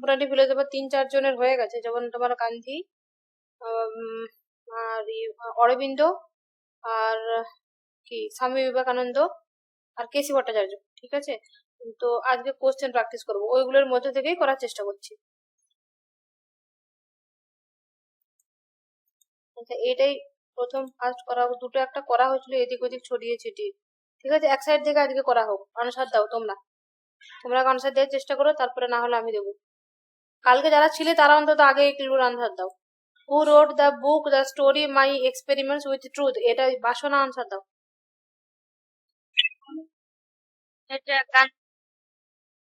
মোটামুটি ফেলে দেবো 3-4 জনের হয়ে গেছে, যেমন তোমার গান্ধী, আর অরবিন্দ, আর কি স্বামী বিবেকানন্দ, আর কেসি ভট্টাচার্য। ঠিক আছে, তো আজকে কোশ্চেন প্র্যাকটিস করবো, ওইগুলোর মধ্যে থেকেই করার চেষ্টা করছি। আচ্ছা, এটাই প্রথম ফার্স্ট করা, দুটো একটা করা হয়েছিল এদিক ওদিক ছড়িয়ে ছিটিয়ে। ঠিক আছে, এক সাইড থেকে আজকে করা হোক। আনসার দাও, তোমরা আনসার দেওয়ার চেষ্টা করো, তারপরে না হলে আমি দেবো। কালকে যারা ছিলে তারা অন্তত আগে ক্লিউর আনসার দাও। হু wrote the book the story my experiments with truth, এটা বাসনা আনসার দাও।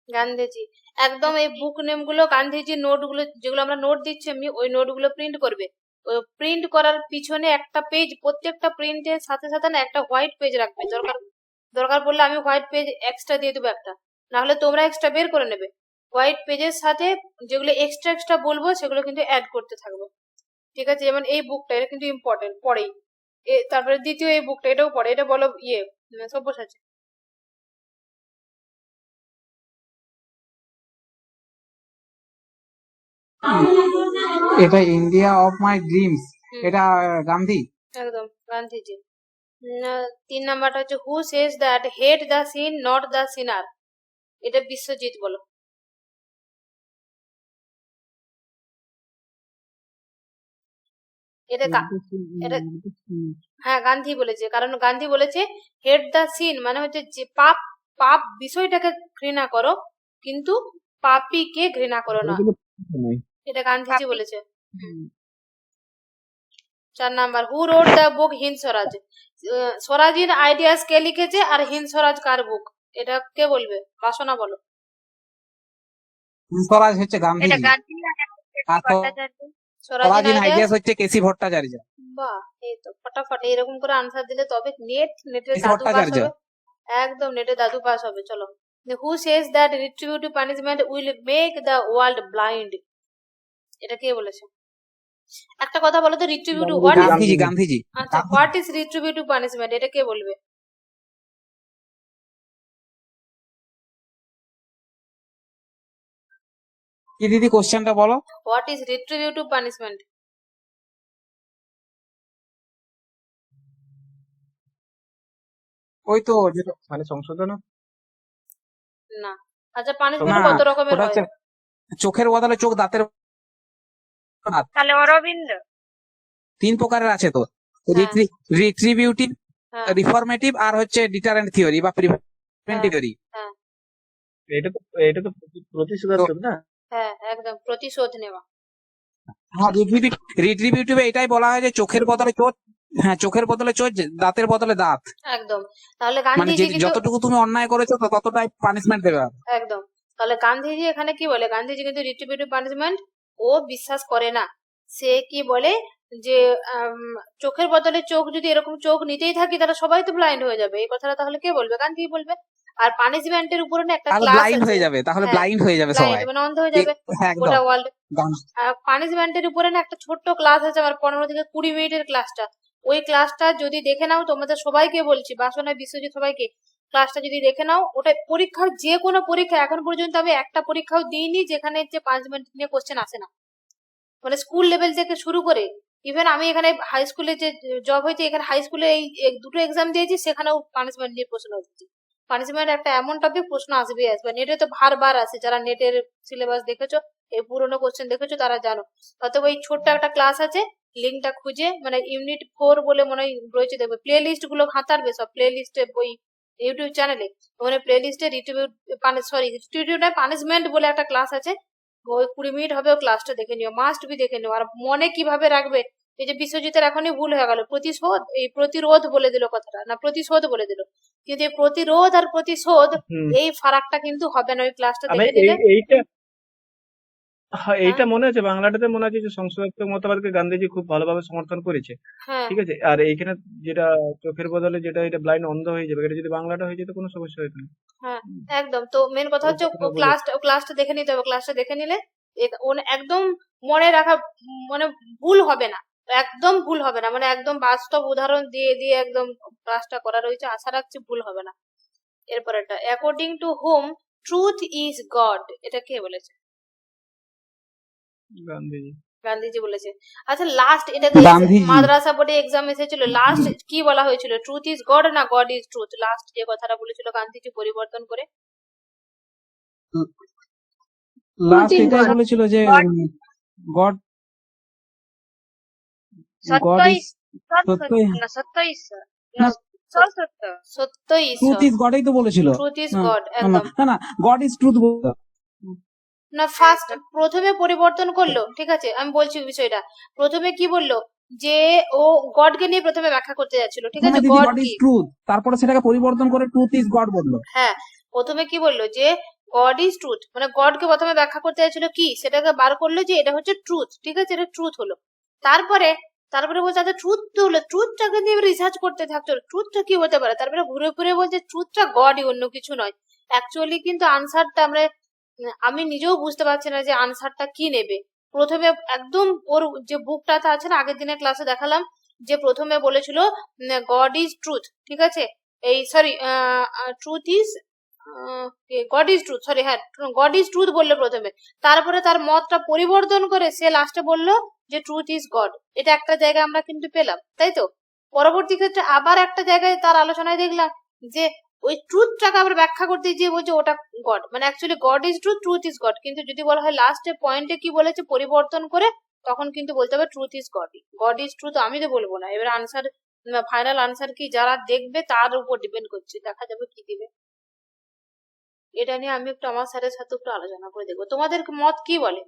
গান্ধীজি, একদম এই বুক নেম গুলো গান্ধীজি নোট গুলো যেগুলো আমরা নোট দিচ্ছি আমি, ওই নোট গুলো প্রিন্ট করবে। প্রিন্ট করার পিছনে একটা পেজ, প্রত্যেকটা প্রিন্টের সাথে সাথে না একটা হোয়াইট পেজ রাখবে। দরকার পড়লে আমি হোয়াইট পেজ এক্সট্রা দিয়ে দেবো একটা, না হলে তোমরা এক্সট্রা বের করে নেবে। হোয়াইট পেজের সাথে যেগুলো এক্সট্রা এক্সট্রা বলবো সেগুলো কিন্তু অ্যাড করতে থাকবো। ঠিক আছে, যেমন এই বুকটা, এটা কিন্তু ইম্পর্টেন্ট, পড়েই। তারপরে দ্বিতীয় এই বুকটা, এটাও পড়ে, এটা বলো সব্যসাচী। এটা ইন্ডিয়া অফ মাই ড্রিমস, এটা গান্ধী। একদম গান্ধীজি। 3 নাম্বারটা হচ্ছে who says that hate the sin not the sinner, এটা বিশ্বজিৎ বলো। এটা এটা হ্যাঁ গান্ধী বলেছে, কারণ গান্ধী বলেছে হেট দ্য সিন মানে হচ্ছে যে পাপ, পাপ বিষয়টাকে ঘৃণা করো কিন্তু পাপীকে ঘৃণা করো না, এটা গান্ধীজি বলেছে। 4 number who wrote the book Hind Swaraj, স্বরাজের আইডিয়াস কে লিখেছে আর হিন্দ স্বরাজ কার বুক, এটা কে বলবে? বাসনা বলো। স্বরাজ হচ্ছে গান্ধীজি, স্বরাজের আইডিয়াস হচ্ছে কেসি ভট্টাচার্য। বাহ, এই তো ফটাফট এরকম করে আনসার দিলে তবে নেটে দাদু পাস হবে, একদম নেটে দাদু পাস হবে। চলো, who says that retributive punishment will make the world blind, এটা কে বলেছে? একটা কথা বলো তো, রিট্রিবিউটিভ গান্ধীজি। আচ্ছা, হোয়াট ইজ রিট্রিবিউটিভ পানিশমেন্ট, এটা কে বলবে? কি দিদি কোশ্চেনটা বলো? What is retributive punishment? ওই তো যেটা মানে সংশোধন না। আচ্ছা, পানিশমেন্ট কত রকমের হয়? চোখের বদলে চোখ, দাঁতের তাহলে অরবিন্দ 3 প্রকারের আছে তো, রিট্রিবিউটিভ, রিফর্মেটিভ, আর হচ্ছে ডিটারেন্ট থিওরি বা প্রিভেন্টিভ থিওরি। এটা তো প্রতিশোধাত্মক না? হ্যাঁ, একদম প্রতিশোধ নেওয়া। হ্যাঁ, রিট্রিবিউটিভে এটাই বলা হয় যে চোখের বদলে চোখ, হ্যাঁ চোখের বদলে চোখ, দাঁতের বদলে দাঁত। একদম, তাহলে মানে গান্ধীজি যতটুকু তুমি অন্যায় করেছো ততটাই পানিশমেন্ট দেবে। একদম, তাহলে গান্ধীজি এখানে কি বলে? গান্ধীজি কিন্তু রিট্রিবিউটিভ পানিশমেন্ট ও বিশ্বাস করে না। সে কি বলে যে চোখের বদলে চোখ, যদি এরকম চোখ নিতেই থাকি তাহলে সবাই তো ব্লাইন্ড হয়ে যাবে। এই কথাটা তাহলে কে বলবে? গান্ধী বলবে। আর পানিশমেন্টের উপরে না একটা ক্লাস ব্লাইন্ড হয়ে যাবে, তাহলে ব্লাইন্ড হয়ে যাবে সবাই, মানে অন্ধ হয়ে যাবে গোটা ওয়ার্ল্ড। পানিশমেন্টের উপরে না একটা ছোট্ট ক্লাস আছে আমার, 15 থেকে 20 মিনিটের ক্লাসটা। ওই ক্লাসটা যদি দেখে নাও, তোমাদের সবাইকে বলছি, বাসনা বিশ্বজিৎ সবাইকে, ক্লাসটা যদি দেখে নাও, ওটা পরীক্ষার যে কোনো পরীক্ষা এখন পর্যন্ত আমি একটা পরীক্ষাও দিইনি যেখানে যে 5 মিনিট নিয়ে কোশ্চেন আসে না, মানে স্কুল লেভেল থেকে শুরু করে ইভেন আমি এখানে হাই স্কুলে যে জব হয়েছে, এখানে হাই স্কুলে এই দুটো এক্সাম দিয়েছি, সেখানেও পানিশমেন্ট নিয়ে প্রশ্ন আসছে। পানিশমেন্ট একটা এমন টপিক, প্রশ্ন আসবে আসবে, নেটে তো বারবার আসে, যারা নেটের সিলেবাস দেখেছো, এই পুরোনো কোশ্চেন দেখেছো তারা জানো। অথবা এই ছোট্ট একটা ক্লাস আছে, লিঙ্কটা খুঁজে, মানে ইউনিট 4 বলে মনে হয় রয়েছে, দেখবে প্লে লিস্ট গুলো ঘাঁটারবে, সব প্লে লিস্টে ওই ইউটিউব চ্যানেলে, ওখানে প্লে লিস্টে রিট্রিবিউটিভ পানিশমেন্ট বলে একটা ক্লাস আছে, ওই 20 মিনিট হবে, ও ক্লাসটা দেখে নিও, মাস্ট বি দেখে নিও। আর মনে কিভাবে রাখবে, এই যে বিশ্বজিতের এখনই ভুল হয়ে গেল, প্রতিশোধ, এই প্রতিরোধ বলে দিল কথাটা, না প্রতিশোধ বলে দিল, কিন্তু এই প্রতিরোধ আর প্রতিশোধ এই ফারাকটা কিন্তু হবে না, ওই ক্লাসটা দেখে নিলে। এইটা মনে আছে বাংলাটাতে মনে আছে যে সংশোধাত্মক মতবাদকে গান্ধীজি খুব ভালোভাবে সমর্থন করেছে। ঠিক আছে, আর এইখানে যেটা চোখের বদলে যেটা এটা ব্লাইন্ড অন্ধ হয়ে যাবে, এটা যদি বাংলাটা হয়ে যেত কোনো সমস্যা হতো না। হ্যাঁ, একদম। তো মেন কথা হচ্ছে ক্লাসটা দেখে নিতে হবে, ক্লাসটা দেখে নিলে একদম মনে রাখা, মানে ভুল হবে না, একদম ভুল হবে না, মানে একদম বাস্তব উদাহরণ দিয়ে দিয়ে একদম ক্লাসটা করা রয়েছে, আশা রাখছি ভুল হবে না। এরপর একটা according to home truth is God, এটা কে বলেছে? গান্ধীজি। গান্ধীজি বলেছে। আচ্ছা লাস্ট এটা তো গান্ধীজি। মাদ্রাসা বোর্ডে এক্সাম এসেছিল, লাস্ট কি বলা হয়েছিল? ট্রুথ ইজ গড না গড ইজ ট্রুথ? লাস্ট যে কথাটা বলেছিল গান্ধীজি পরিবর্তন করে, লাস্ট is এটাই God. বলেছিল যে God. গড সত্য গড ইজ ঈশ্বর, সত্যই না সত্য ঈশ্বর, না, ঈশ্বর সত্য। সত্যই ট্রুথ ঈশ্বর, ইজ গডই তো বলেছিল। ট্রুথ ইজ না গড, না একদম। না না, গড ইজ ট্রুথ। না ফার্স্ট প্রথমে পরিবর্তন করলো, ঠিক আছে আমি বলছি বিষয়টা। প্রথমে কি বললো যে ও গডকে নিয়ে প্রথমে ব্যাখ্যা করতে যাচ্ছিল, ঠিক আছে, গড গড কি। ইজ ট্রুথ, তারপরে সেটাকে পরিবর্তন করে ট্রুথ ইজ গড বললো। হ্যাঁ, প্রথমে কি বললো যে গড ইজ ট্রুথ, মানে গডকে প্রথমে ব্যাখ্যা করতে যাচ্ছিল কি, সেটাকে বার করলো যে এটা হচ্ছে ট্রুথ, ঠিক আছে, এটা ট্রুথ হলো। তারপরে তারপরে বলছে আচ্ছা ট্রুথ তো হলো, ট্রুথটাকে নিয়ে রিসার্চ করতে থাকতো, ট্রুথটা কি হতে পারে। তারপরে ঘুরে ঘুরে বলছে ট্রুথটা গডই, অন্য কিছু নয়। অ্যাকচুয়ালি কিন্তু আনসারটা আমি নিজেও বুঝতে পারছি না যে আনসারটা কি নেবে। প্রথমে একদম ওর যে বুকটাতে আছে না, আগের দিনের ক্লাসে দেখালাম, যে প্রথমে বলেছিল গড ইজ ট্রুথ, ঠিক আছে, এই sorry truth is god is truth, sorry হ্যাঁ গড ইজ ট্রুথ বললো প্রথমে। তারপরে তার মতটা পরিবর্তন করে সে লাস্টে বললো যে ট্রুথ ইজ গড। এটা একটা জায়গায় আমরা কিন্তু পেলাম, তাই তো। পরবর্তী ক্ষেত্রে আবার একটা জায়গায় তার আলোচনায় দেখলাম যে ওই ট্রুথটাকে আবার ব্যাখ্যা করতে গিয়ে বলছে ওটা গড, মানে actually god is truth, truth is god, কিন্তু যদি বলা হয় লাস্টে পয়েন্টে কি বলেছে পরিবর্তন করে, তখন কিন্তু বলতে হবে truth is god. God is truth আমি তো বলবো না। এবার আনসার, ফাইনাল আনসার কি যারা দেখবে তার উপর ডিপেন্ড করছে, দেখা যাবে কি দিবে। এটা নিয়ে আমি একটু আমার স্যারের সাথে একটু আলোচনা করে দেখবো, তোমাদের মত কি বলে,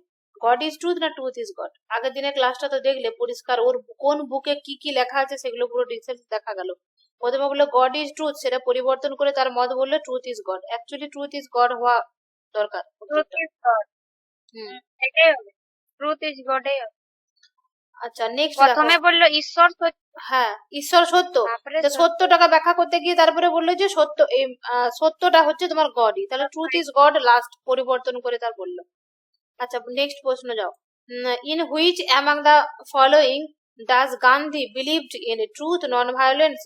গড ইজ ট্রুথ না ট্রুথ ইজ গড। আগের দিনের ক্লাসটা তো দেখলে পরিষ্কার, ওর কোন বুকে কি কি লেখা আছে সেগুলো পুরো ডিটেলস দেখা গেল। প্রথমে বললো গড ইজ ট্রুথ, সেটা পরিবর্তন করে তার মত বললো truth is god. Actually truth is god হওয়া দরকার। ট্রুথ ইজ গড, এটাই হবে, ট্রুথ ইজ গডই হবে। আচ্ছা নেক্সট প্রথমে বললো ঈশ্বর সত্য, হ্যাঁ ঈশ্বর সত্য, তারপরে তো সত্যটাকে ব্যাখ্যা করতে গিয়ে তারপরে বললো যে সত্য, এই সত্যটা হচ্ছে তোমার গডই, তাহলে ট্রুথ ইজ গড লাস্ট পরিবর্তন করে তার বললো। আচ্ছা নেক্সট প্রশ্ন যাও। In which among the following does Gandhi believed in truth, non violence,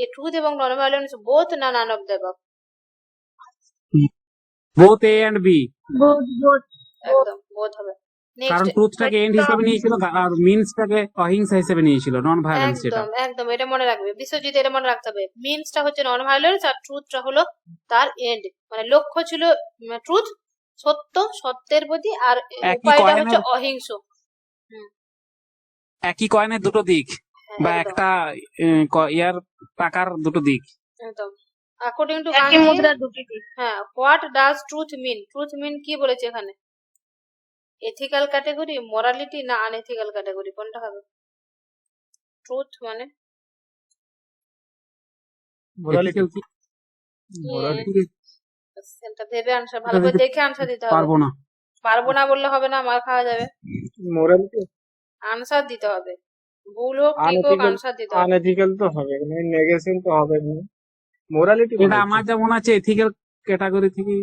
A truth এবং নন ভায়োলেন্স বোথ না none of the above? Both A and B, একদম বোথ হবে। কারণ নেক্সট ট্রুথটাকে এন্ড হিসেবে নিয়েছিল আর মিনসটাকে অহিংসা হিসেবে নিয়েছিল, নন ভায়োলেন্স যেটা। একদম একদম এটা মনে রাখবে বিশ্বজিৎ, এটা মনে রাখতে হবে। মিনসটা হচ্ছে নন ভায়োলেন্স আর ট্রুথটা হলো তার এন্ড, মানে লক্ষ্য ছিল ট্রুথ, সত্য, সত্যের প্রতি, আর একই উপায়টা কয়েনের হচ্ছে অহিংস। একই কয়েনের দুটো দিক, বা একদম একটা ইয়ার টাকার দুটো দিক। একদম। অ্যাকর্ডিং টু একই মুদ্রার দুটি দিক। হ্যাঁ, what does truth mean? Truth mean কি বলেছে এখানে? এথিক্যাল ক্যাটাগরি, মোরালিটি না আনএথিক্যাল ক্যাটাগরি, কোনটা হবে? ট্রুথ মানে মোরালিটি, মোরালিটি সেটা ভেবে আনসার, ভালো করে দেখে আনসার দিতে হবে। পারবো না, পারবো না বললে হবে না, মার খাওয়া যাবে। মোরালিটি আনসার দিতে হবে, ভুল হোক ঠিক হোক আনসার দিতে হবে। আনএথিক্যাল তো হবে না, নেগেশন তো হবে না, মোরালিটি এটা আমার যেমন আছে এথিক্যাল ক্যাটাগরি থেকে।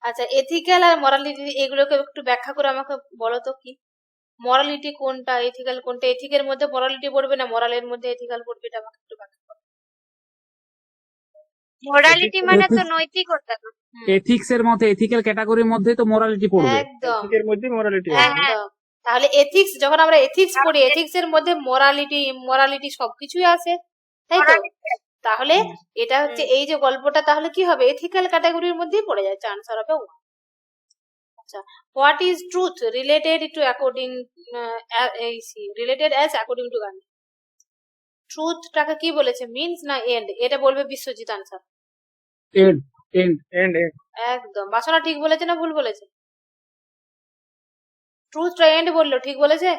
আচ্ছা এথিক্যাল আর মোরালিটি এগুলোকে একটু ব্যাখ্যা করে আমাকে বলো তো, কি মোরালিটি কোনটা, এথিক্যাল কোনটা? এথিকের মধ্যে মোরালিটি পড়বে না মোরালের মধ্যে এথিক্যাল পড়বে, এটা আমাকে একটু ব্যাখ্যা করো। মোরালিটি মানে তো নৈতিকতা। এথিক্স এর মধ্যে, এথিক্যাল ক্যাটাগরির মধ্যে তো মোরালিটি পড়বে। একদম এর মধ্যে মোরালিটি একদম। তাহলে এথিক্স, যখন আমরা এথিক্স পড়ি, এথিক্স এর মধ্যে মোরালিটি ইমোরালিটি সবকিছুই আছে, তাই তো। তাহলে এটা হচ্ছে এই যে গল্পটা, তাহলে কি হবে, এথিক্যাল ক্যাটাগরির মধ্যেই পড়ে যাচ্ছে, আনসার হবে 1। আচ্ছা, what is truth related to according related as according to Gandhi? ট্রুথটাকে কি বলেছে, মিনস না এন্ড? এটা বলবে Biswajit answer. End end end একদম। বাসনা ঠিক বলেছে না ভুল বলেছে? ট্রুথটা এন্ড বললো, ঠিক বলেছে?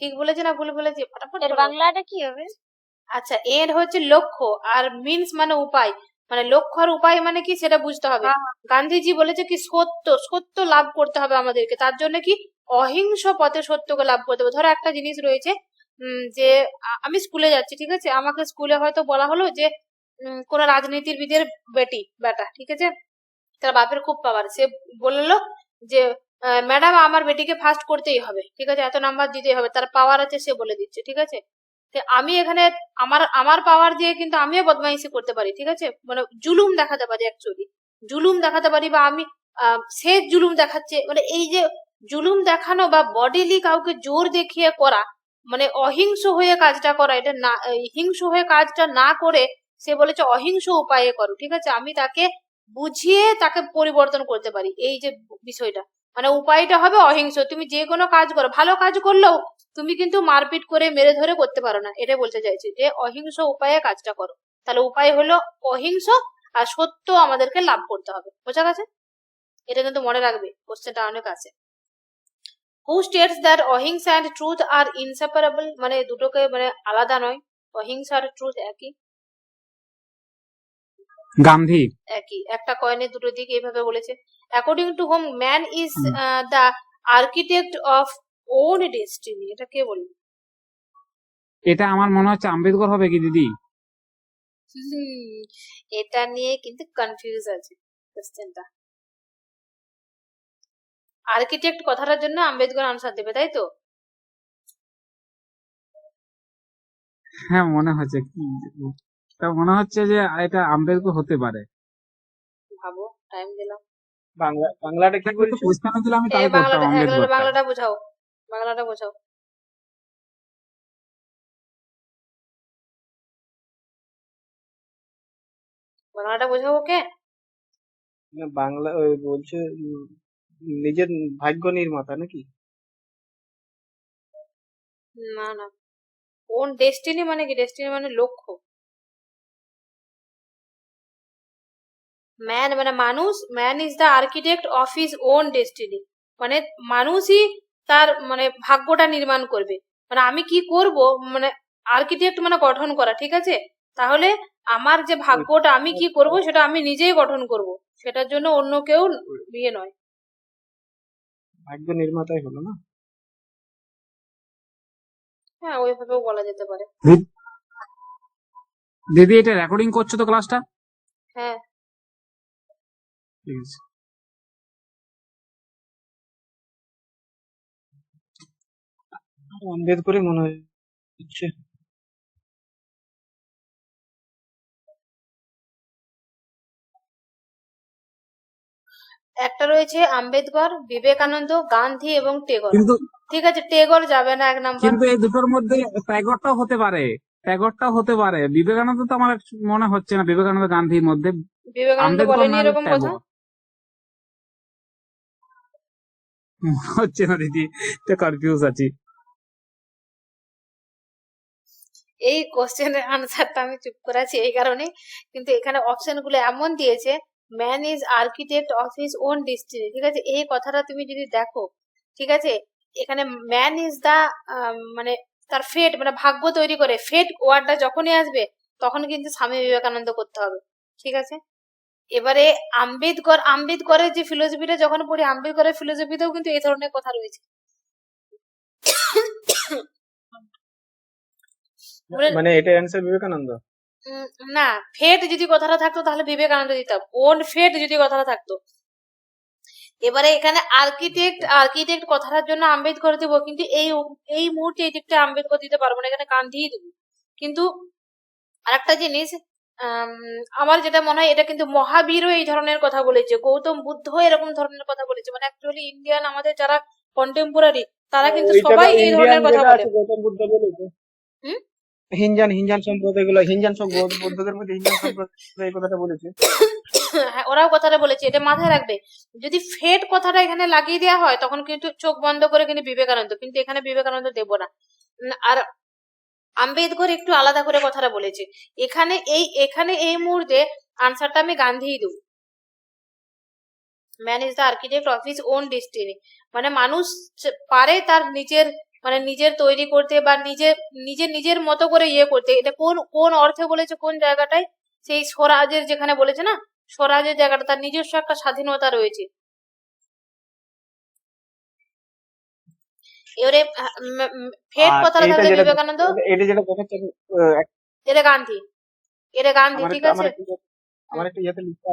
ঠিক বলেছে না ভুল বলেছে? ফটাফট এর বলো। বাংলাটা কি হবে? আচ্ছা এন্ড হচ্ছে লক্ষ্য, আর মিনস মানে উপায়, মানে লক্ষ্য আর উপায় মানে কি সেটা বুঝতে হবে। গান্ধীজি বলেছে কি সত্য, সত্য লাভ করতে হবে আমাদেরকে, তার জন্য কি অহিংস পথে সত্যকে লাভ করতে হবে। ধরো একটা জিনিস রয়েছে, যে আমি স্কুলে যাচ্ছি, ঠিক আছে, আমাকে স্কুলে হয়তো বলা হলো যে কোন রাজনীতিবিদের বেটা, ঠিক আছে, তার বাপের খুব পাওয়ার, সে বললো যে ম্যাডাম আমার বেটিকে ফার্স্ট করতেই হবে, ঠিক আছে, এত নাম্বার দিতেই হবে, তার পাওয়ার আছে, সে বলে দিচ্ছে, ঠিক আছে। আমি এখানে আমার আমার পাওয়ার দিয়ে কিন্তু আমিও বদমাইশি করতে পারি, ঠিক আছে, মানে জুলুম দেখাতে পারি, অ্যাকচুয়ালি জুলুম দেখাতে পারি, বা আমি সে জুলুম দেখাচ্ছে, মানে এই যে জুলুম দেখানো বা বডিলি কাউকে জোর দেখিয়ে করা, মানে অহিংস হয়ে কাজটা করা, এটা না, হিংস হয়ে কাজটা না করে সে বলেছে অহিংস উপায়ে করো, ঠিক আছে, আমি তাকে বুঝিয়ে তাকে পরিবর্তন করতে পারি, এই যে বিষয়টা, মানে উপায়টা হবে অহিংস। তুমি যে কোনো কাজ করো, ভালো কাজ করলেও তুমি কিন্তু মারপিট করে মেরে ধরে করতে পারো না, এটা বলতে চাইছি যে অহিংস উপায়ে কাজটা করো। তাহলে উপায় হলো অহিংস, আর সত্য আমাদেরকে লাভ করতে হবে। বোঝা গেছে? এটা কিন্তু মনে রাখবে, কোশ্চেনটা অনেক আছে। হু স্টেটস দ্যাট অহিংসা অ্যান্ড ট্রুথ আর ইনসেপারেবল, মানে দুটোকে মানে আলাদা নয়, অহিংসা আর ট্রুথ একই। গান্ধী। একই, একটা কয়েনের দুটো দিক, এইভাবে বলেছে। According to home man is the architect of on destiny, এটা কে বলল? এটা আমার মনে হচ্ছে আম্বেদকর হবে কি দিদি? এটা নিয়ে কিন্তু কনফিউজ আছে কোশ্চেনটা। আর্কিটেক্ট কথাটার জন্য আম্বেদকর আনসার দেবে, তাই তো? হ্যাঁ মনে হচ্ছে, কি এটা মনে হচ্ছে যে এটা আম্বেদকর হতে পারে। ভাবো, টাইম দিলাম। বাংলাটা কি বলছো? কোশ্চেন দিলে আমি তাই করতাম, বাংলাটা আম্বেদকর। বাংলাটা বোঝাও, বাংলাটা বোঝাও। বাংলাটা বোঝাবো কে? না, বাংলা ওই বলছে নিজের ভাগ্য নির্মাতা নাকি? না না, ওন ডেস্টিনি মানে কি? ডেস্টিনি মানে লক্ষ্য। ম্যান মানে মানুষ, man is the architect of his own destiny, মানে মানুষই তার মানে ভাগ্যটা নির্মাণ করবে। মানে আমি কি করব, মানে আর্কিটেক্ট মানে গঠন করা, ঠিক আছে, তাহলে আমার যে ভাগ্যটা আমি কি করব সেটা আমি নিজেই গঠন করব, সেটার জন্য অন্য কেউ বিয়ে নয়। ভাগ্য নির্মাতাই হলো না? হ্যাঁ, ওইভাবেও বলা যেতে পারে। দিদি এটা রেকর্ডিং করছো তো ক্লাসটা? হ্যাঁ। ঠিক আছে। আম্বেদকরই মনে হচ্ছে। একটা রয়েছে আম্বেদকর, বিবেকানন্দ, গান্ধী এবং টেগর। কিন্তু ঠিক আছে, টেগর যাবে না, এক নাম্বার। কিন্তু এই দুটোর মধ্যে ট্যাগরটাও হতে পারে, ট্যাগরটাও হতে পারে। বিবেকানন্দ তো আমার মনে হচ্ছে না বিবেকানন্দ গান্ধীর মধ্যে। বিবেকানন্দ আম্বেদকর বলেনি না হলে এরকম কথা। ট্যাগর মনে হচ্ছে না দিদি, তো কনফিউজ আছি। এই কোশ্চেনের আনসারটা আমি চুপ করে আছি এই কারণে, কিন্তু এখানে অপশন গুলো এমন দিয়েছে, man is architect of his own destiny, ঠিক আছে, এই কথাটা তুমি যদি দেখো, ঠিক আছে, এখানে ম্যান ইজ দা মানে তার ফেট, মানে ভাগ্য তৈরি করে, ফেট ওয়ার্ডটা যখনই আসবে তখন কিন্তু স্বামী বিবেকানন্দ করতে হবে, ঠিক আছে। এবারে আম্বেদকরের যে ফিলোসফিটা যখন পড়ি, আম্বেদকরের ফিলোসফিতেও কিন্তু এই ধরনের কথা রয়েছে। মানে এটা অ্যান্সার বিবেকানন্দ? না, ফেট যদি কথাটা থাকতো তাহলে বিবেকানন্দ দিতাম, ওন ফেট যদি কথাটা থাকতো। এবারে এখানে আর্কিটেক্ট কথাটার জন্য আম্বেদকর দেবো, কিন্তু এই মুহূর্তে এই দিকটা আম্বেদকর দিতে পারবো না, এখানে গান্ধীই দেবো। কিন্তু আরেকটা জিনিস, আমার যেটা মনে হয়, এটা কিন্তু মহাবীরও এই ধরনের কথা বলেছে, গৌতম বুদ্ধ এরকম ধরনের কথা বলেছে, মানে অ্যাকচুয়ালি ইন্ডিয়ান আমাদের যারা কন্টেম্পোরারি তারা কিন্তু সবাই এই ধরনের কথা বলে। গৌতম বুদ্ধ বলেছে। হিনজান সম্প্রদায়গুলো, বৌদ্ধদের মধ্যে হিনজান সম্প্রদায় এই কথাটা বলেছে। হ্যাঁ, ওরাও কথাটা বলেছে, এটা মাথায় রাখবে। যদি ফেট কথাটা এখানে লাগিয়ে দেওয়া হয় তখন কিন্তু চোখ বন্ধ করে কিন্তু বিবেকানন্দ, কিন্তু এখানে বিবেকানন্দ দেব না। আর আম্বেদকর একটু আলাদা করে কথাটা বলেছে, এখানে এই মুহূর্তে আনসারটা আমি গান্ধীই দেব। Man is the architect of his own destiny, মানে মানুষ পারে তার নিজের তৈরি করতে, বা নিজের মতো করে ইয়ে করতে। এটা কোন অর্থে বলেছে, কোন জায়গাটায়, সেই স্বরাজের যেখানে বলেছে না, স্বরাজের জায়গাটা, তার নিজস্ব একটা স্বাধীনতা রয়েছে। এবারে ফেট কথাটা থাকলে বিবেকানন্দ, এটা যেটা দেখাচ্ছে এটা গান্ধী, ঠিক আছে। আমার একটা ইয়েতে লিখা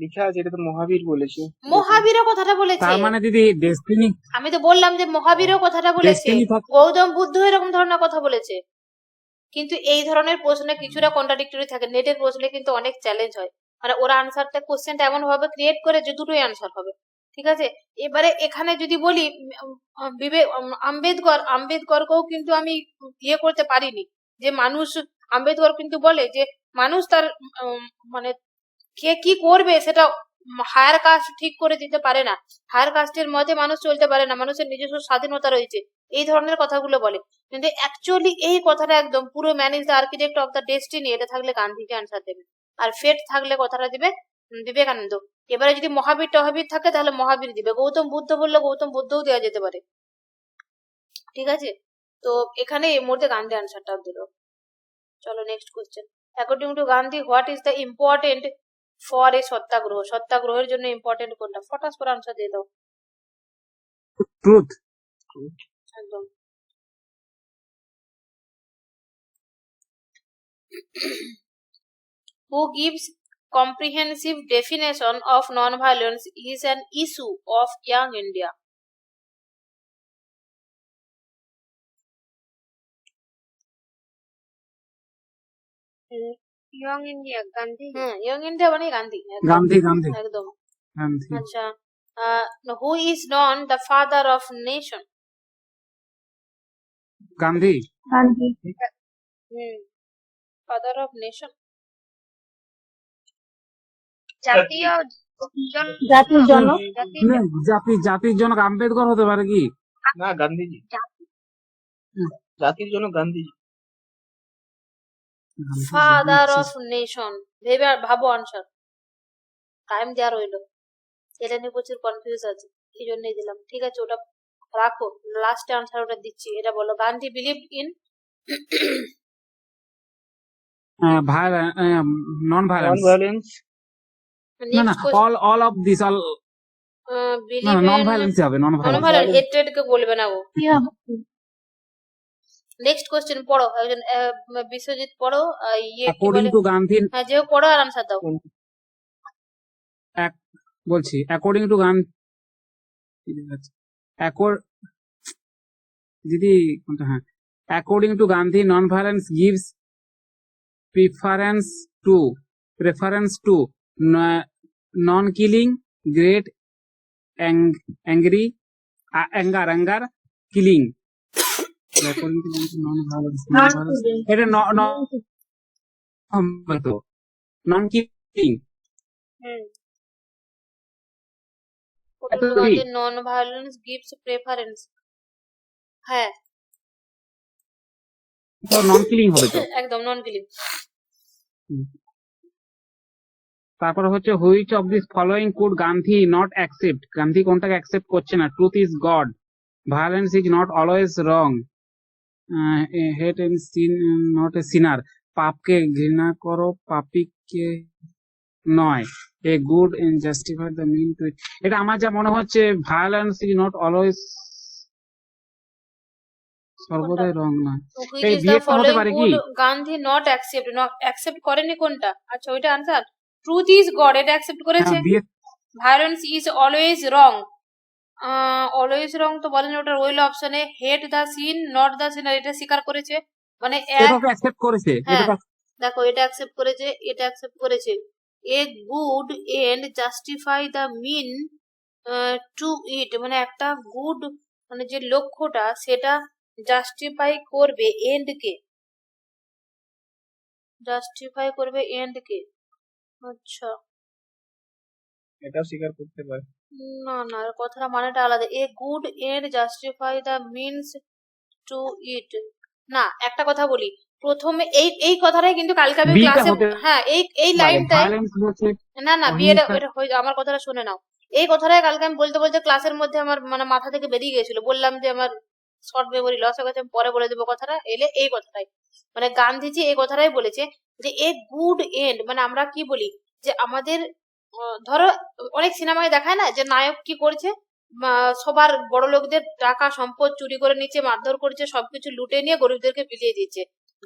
লিখা আছে, এটা তো মহাবীর বলেছে। মহাবীরও কথাটা বলেছে। তার মানে দিদি ডেস্টিনি, আমি তো বললাম যে মহাবীরও কথাটা বলেছে, ডেস্টিনি গৌতম বুদ্ধ এরকম ধরনের কথা বলেছে। কিন্তু এই ধরনের প্রশ্নে কিছুটা কন্ট্রাডিক্টরি থাকে। নেটের প্রশ্নে কিন্তু অনেক চ্যালেঞ্জ হয়, মানে ওরা আনসারটা কোশ্চেনটা এমন ভাবে ক্রিয়েট করে যে দুটোই আনসার হবে। ঠিক আছে, এবারে এখানে যদি বলি আম্বেদকরকেও কিন্তু আমি ইয়ে করতে পারিনি, যে মানুষ, আম্বেদকর কিন্তু বলে যে মানুষ তার মানে কে কি করবে সেটা হায়ার কাস্ট ঠিক করে দিতে পারে না, হায়ার কাস্টের মধ্যে মানুষ চলতে পারে না, মানুষের নিজস্ব স্বাধীনতা রয়েছে, এই ধরনের কথাগুলো বলে। কিন্তু অ্যাকচুয়ালি এই কথাটা একদম পুরো man is the architect of the destiny, এটা থাকলে গান্ধীজি আনসার দেবে, আর ফেট থাকলে কথাটা দিবে বিবেকানন্দ। এবারে যদি মহাবীর টহাবীর থাকে তাহলে মহাবীর দিবে, গৌতম বুদ্ধ বললে গৌতম বুদ্ধও দেওয়া যেতে পারে। ঠিক আছে, তো এখানে এই মুহূর্তে গান্ধী আনসারটা দিল। চলো next question. According to Gandhi what is the important for a satyagraha? সত্যাগ্রহের জন্য ইম্পর্টেন্ট কোনটা? ফটাস করে আনসার দিয়ে দাও। ট্রুথ। একদম। Who gives comprehensive definition of non-violence is an issue of young India? Young India Gandhi. Young India মানে গান্ধী। গান্ধী গান্ধী একদম। গান্ধী। আচ্ছা, who is known the father of nation? Gandhi. Gandhi. Father of nation, জাতীয় জাতির জনক জাতির জনক আম্বেদকর হতে পারে কি? না, গান্ধীজি। জাতির জন্য গান্ধীজি। ফাদার অফ নেশন, ভেবে ভাবো আনসার। টাইম দেওয়া রইলো, এটা নিয়ে প্রচুর কনফিউজ আছে, এই জন্যই দিলাম। ঠিক আছে, ওটা রাখো, লাস্ট আনসার ওটা দিচ্ছি। এটা বলো, Gandhi believe in non violence. না না, all of this, all believe non in violence হবে, নন নন ভায়োলেন্স। ভায়োলেন্স, হেট্রেড কে বলবে না ও। নেক্সট কোশ্চেন পড়ো, একজন বিশ্বজিৎ পড়ো। ইয়ে কি অ্যাকর্ডিং বলে, টু গান্ধী, হ্যাঁ যেও পড়ো আর আনসার দাও। বলছি অ্যাকর্ডিং টু গান্ধী, দিদি কোনটা? হ্যাঁ, according to Gandhi non violence gives preference to non-killing, great anger killing. According to non-violence, এটা non-killing। Non violence gives preference, হ্যাঁ নন কিলিং হবে তো, একদম নন কিলিং। তারপর হচ্ছে which of this following could Gandhi not accept? Gandhi কোনটাকে অ্যাকসেপ্ট করছে না? Truth is God, violence is not always wrong, hate and sin not a sinner, পাপকে ঘৃণা করো পাপীকে নয়, a good end justify the mean to. এটা আমার যা মনে হচ্ছে ভায়োলেন্স ইজ নট অলওয়েজ, সর্বদাই রং না। এই বিয়েটা হতে পারে কি? গান্ধী নট অ্যাকসেপ্ট করেনি কোনটা? আচ্ছা ওইটা আনসার। ট্রুথ ইজ গড, এটা অ্যাকসেপ্ট করেছে। Violence is always wrong, always wrong তো বলেনি, ওটা রইল অপশনে। Hate the sin not the sinner, এটা স্বীকার করেছে, মানে এটাকে অ্যাকসেপ্ট করেছে। দেখো এটা অ্যাকসেপ্ট করেছে, এটা অ্যাকসেপ্ট করেছে। A good end justify the mean to it, মানে একটা গুড, মানে যে লক্ষ্যটা সেটা জাস্টিফাই করবে এন্ড কে, জাস্টিফাই করবে এন্ড কে। আচ্ছা, এটাও স্বীকার করতে পারে। না না, কথাটা মানেটা আলাদা। A good end justify the means to it. না, একটা কথা বলি, প্রথমে এই কথাটাই কিন্তু কালকে আমি ক্লাসে, হ্যাঁ এই লাইনটাই, না না বিয়েটা আমার কথাটা শুনে নাও। এই কথাটাই কালকে আমি বলতে বলতে ক্লাসের মধ্যে আমার মানে মাথা থেকে বেরিয়ে গেছিল, বললাম যে আমার শর্ট মেমোরি লস হয়ে গেছে, পরে বলে দেবো কথাটা এলে। এই কথাটাই মানে গান্ধীজি এই কথাটাই বলেছে যে এ গুড এন্ড, মানে আমরা কি বলি যে আমাদের ধরো অনেক সিনেমায় দেখায় না যে নায়ক কি করছে, সবার বড় লোকদের টাকা সম্পদ চুরি করে নিচ্ছে, মারধর করছে, সবকিছু লুটে নিয়ে গরিবদেরকে বিলিয়ে দিচ্ছে।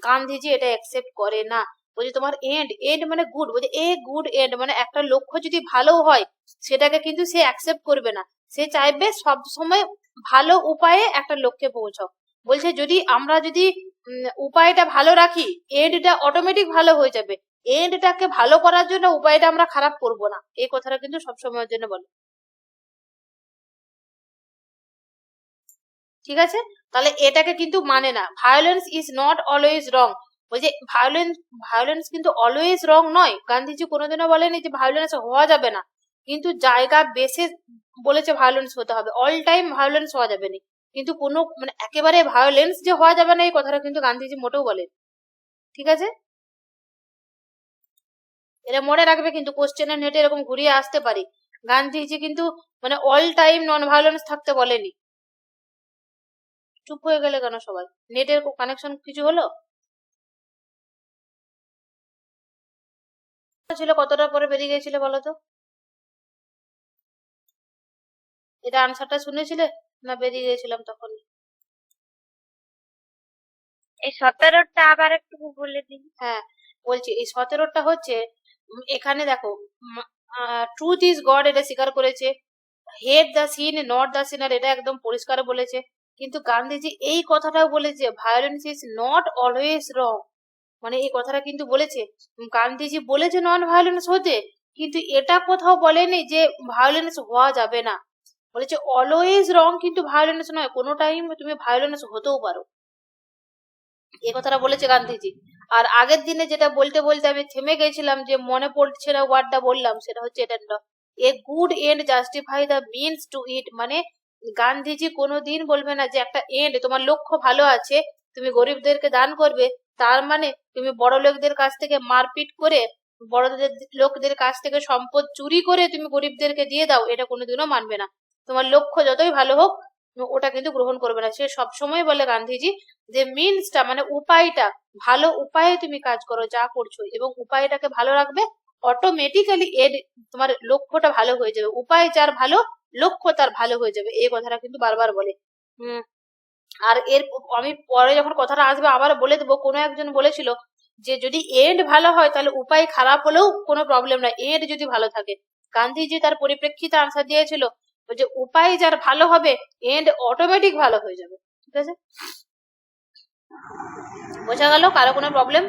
গান্ধীজি এটা অ্যাকসেপ্ট করে না। বলছে তোমার এন্ড এন্ড মানে গুড, বলছে এ গুড এন্ড মানে একটা লক্ষ্য যদি ভালো হয় সেটাকে কিন্তু সে অ্যাকসেপ্ট করবে না, সে চাইবে সব সময় ভালো উপায়ে একটা লক্ষ্যে পৌঁছাও। বলছে যদি আমরা যদি উপায়টা ভালো রাখি এন্ডটা অটোমেটিক ভালো হয়ে যাবে, এন্ডটাকে ভালো করার জন্য উপায়টা আমরা খারাপ করব না, এই কথাটা কিন্তু সবসময়ের জন্য বলে। ঠিক আছে, তাহলে এটাকে কিন্তু মানে না, ভায়োলেন্স ইজ নট অলওয়েজ রং। বলছে ভায়োলেন্স কিন্তু অলওয়েজ রং নয়, গান্ধীজি কোনোদিনও বলেনি যে ভায়োলেন্স হওয়া যাবে না, কিন্তু জায়গা বেসে বলেছে ভায়োলেন্স হতে হবে, অল টাইম ভায়োলেন্স হওয়া যাবে না, কিন্তু কোনো মানে একেবারে ভায়োলেন্স যে হওয়া যাবে না এই কথাটা কিন্তু গান্ধীজি মোটেও বলেন। ঠিক আছে, এটা মনে রাখবে, কিন্তু কোশ্চেনের নেটে এরকম ঘুরিয়ে আসতে পারি, গান্ধীজি কিন্তু মানে অল টাইম নন ভায়োলেন্স থাকতে বলেনি। চুপ হয়ে গেলে কেন সবাই? নেটের কানেকশন কিছু হলো? ছিল কতটা পরে বেরিয়ে গেছিল বলো তো? এটা আনসারটা শুনেছিলে না বেরিয়ে গেছিলাম তখন? এই 17টা আবার একটু বলে দিন। হ্যাঁ বলছি, এই 17টা হচ্ছে এখানে দেখো, ট্রুথ ইজ গড এটা স্বীকার করেছে, hate the sin not the sinner এটা একদম পরিষ্কার বলেছে, কিন্তু গান্ধীজি এই কথাটাও বলেছে violence is not always wrong, মানে এই কথাটা কিন্তু বলেছে, গান্ধীজি বলেছে নন ভায়োলেন্স হতে, কিন্তু এটা কোথাও বলেনি যে ভায়োলেন্স হওয়া যাবে না, বলেছে অলওয়েজ রং কিন্তু ভায়োলেন্স নয়, কোনো টাইম তুমি ভায়োলেন্স হতেও পারো, এই কথাটা বলেছে গান্ধীজি। আর আগের দিনে যেটা বলতে বলতে আমি থেমে গেছিলাম, যে মনে পড়ছে না ওয়ার্ডটা বললাম, সেটা হচ্ছে এটা, a good end justify the means to it, মানে গান্ধীজি কোনোদিন বলবে না যে একটা এন্ড তোমার লক্ষ্য ভালো আছে তুমি গরিবদেরকে দান করবে, তার মানে তুমি বড় লোকদের কাছ থেকে মারপিট করে বড়দের লোকদের কাছ থেকে সম্পদ চুরি করে তুমি গরিবদেরকে দিয়ে দাও, এটা কোনোদিনও মানবে না। তোমার লক্ষ্য যতই ভালো হোক ওটা কিন্তু গ্রহণ করবে না। সে সবসময় বলে গান্ধীজি যে মিনসটা মানে উপায়টা, ভালো উপায়ে তুমি কাজ করো যা করছো, এবং উপায়টাকে ভালো রাখবে, অটোমেটিক্যালি এর তোমার লক্ষ্যটা ভালো হয়ে যাবে, উপায় যার ভালো লক্ষ্য তার ভালো হয়ে যাবে, এই কথাটা কিন্তু বারবার বলে। আর এর আমি পরে যখন কথাটা আসবে আবার বলে দেবো, কোনো একজন বলেছিল যে যদি এন্ড ভালো হয় তাহলে উপায় খারাপ হলেও কোনো প্রবলেম নাই, এন্ড যদি ভালো থাকে। গান্ধীজি তার পরিপ্রেক্ষিতে আনসার দিয়েছিল যে উপায় যার ভালো হবে এন্ড অটোমেটিক ভালো হয়ে যাবে। ঠিক আছে, বোঝা গেল? কারো কোনো প্রবলেম?